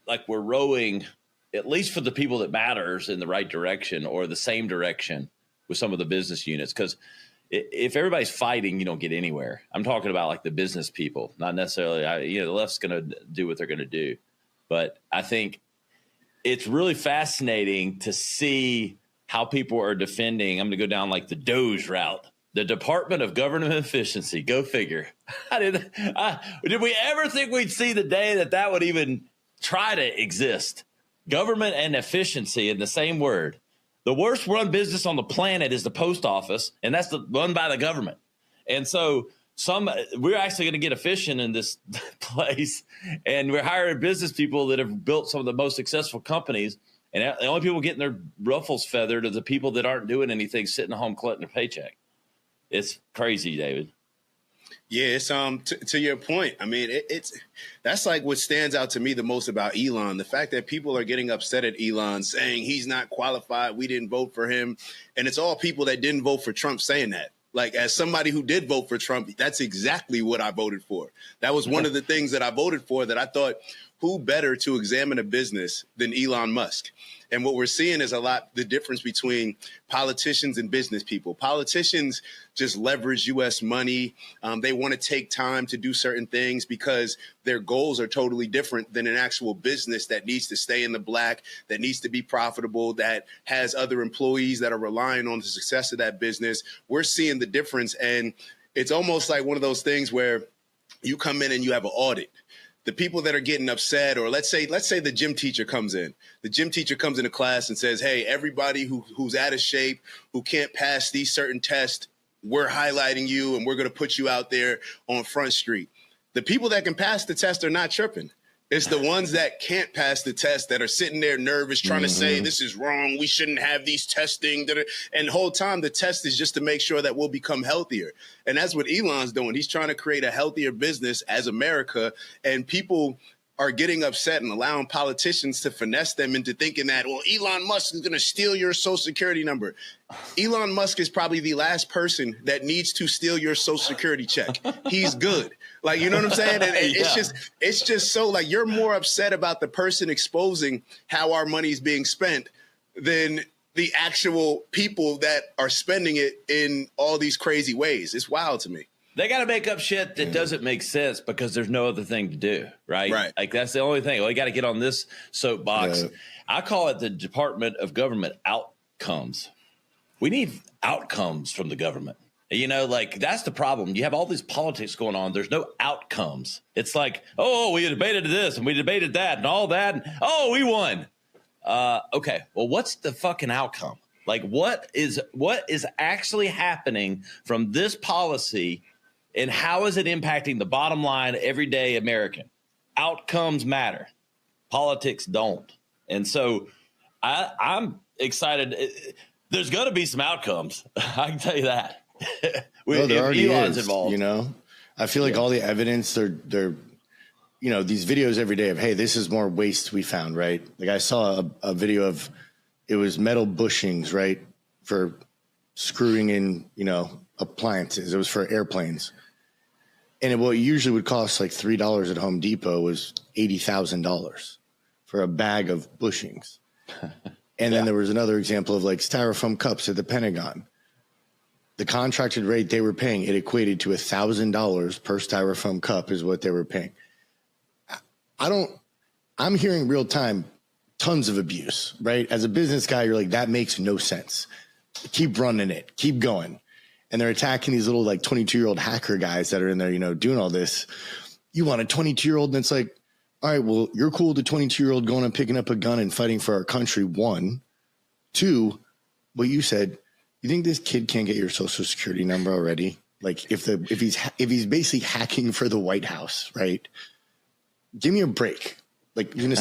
like we're rowing, at least for the people that matters, in the right direction or the same direction with some of the business units. Because if everybody's fighting, you don't get anywhere. I'm talking about like the business people, not necessarily, the left's going to do what they're going to do. But I think it's really fascinating to see how people are defending. I'm going to go down like the Doge route, the Department of Government Efficiency. Go figure. Did we ever think we'd see the day that would even try to exist? Government and efficiency in the same word. The worst run business on the planet is the post office, and that's run by the government. And so we're actually going to get efficient in this place, and we're hiring business people that have built some of the most successful companies. And the only people getting their ruffles feathered are the people that aren't doing anything, sitting at home collecting a paycheck. It's crazy, David. Yeah, it's to your point. I mean, that's like what stands out to me the most about Elon. The fact that people are getting upset at Elon, saying he's not qualified, we didn't vote for him, and it's all people that didn't vote for Trump saying that. Like, as somebody who did vote for Trump, that's exactly what I voted for. That was one of the things that I voted for, that I thought, who better to examine a business than Elon Musk? And what we're seeing is the difference between politicians and business people. Politicians just leverage U.S. money. They want to take time to do certain things because their goals are totally different than an actual business that needs to stay in the black, that needs to be profitable, that has other employees that are relying on the success of that business. We're seeing the difference. And it's almost like one of those things where you come in and you have an audit. The people that are getting upset, or let's say the gym teacher comes in. The gym teacher comes into class and says, hey, everybody who's out of shape, who can't pass these certain tests, we're highlighting you and we're going to put you out there on Front Street. The people that can pass the test are not tripping. It's the ones that can't pass the test that are sitting there nervous, trying to say, this is wrong, we shouldn't have these testing. And the whole time, the test is just to make sure that we'll become healthier. And that's what Elon's doing. He's trying to create a healthier business as America. And people are getting upset and allowing politicians to finesse them into thinking that, well, Elon Musk is going to steal your Social Security number. Elon Musk is probably the last person that needs to steal your Social Security check. He's good. Like, you know what I'm saying? And it's just so, like, you're more upset about the person exposing how our money is being spent than the actual people that are spending it in all these crazy ways. It's wild to me. They got to make up shit that doesn't make sense because there's no other thing to do, right? Right. Like, that's the only thing. Well, you got to get on this soapbox. Yeah. I call it the Department of Government Outcomes. We need outcomes from the government. Like, that's the problem. You have all these politics going on. There's no outcomes. It's like, oh, we debated this and we debated that and all that. And, oh, we won. Okay. Well, what's the fucking outcome? Like, what is actually happening from this policy? And how is it impacting the bottom line, everyday American? Outcomes matter. Politics don't. And so I'm excited. There's going to be some outcomes. I can tell you that. Well, there already Elon's is, involved. I feel like all the evidence, they're these videos every day of, hey, this is more waste we found, right? Like, I saw a video of, it was metal bushings, right, for screwing in, appliances. It was for airplanes. And what usually would cost like $3 at Home Depot was $80,000 for a bag of bushings. And then there was another example of like styrofoam cups at the Pentagon. The contracted rate they were paying, it equated to $1,000 per styrofoam cup is what they were paying. I'm hearing real time tons of abuse, right? As a business guy, you're like, that makes no sense. Keep running it, keep going. And they're attacking these little like 22-year-old hacker guys that are in there, doing all this. You want a 22-year-old, and it's like, all right, well, you're cool with the 22-year-old going and picking up a gun and fighting for our country, one. Two, what you said, you think this kid can't get your Social Security number already? Like, if he's basically hacking for the White House, right? Give me a break. Like, you're gonna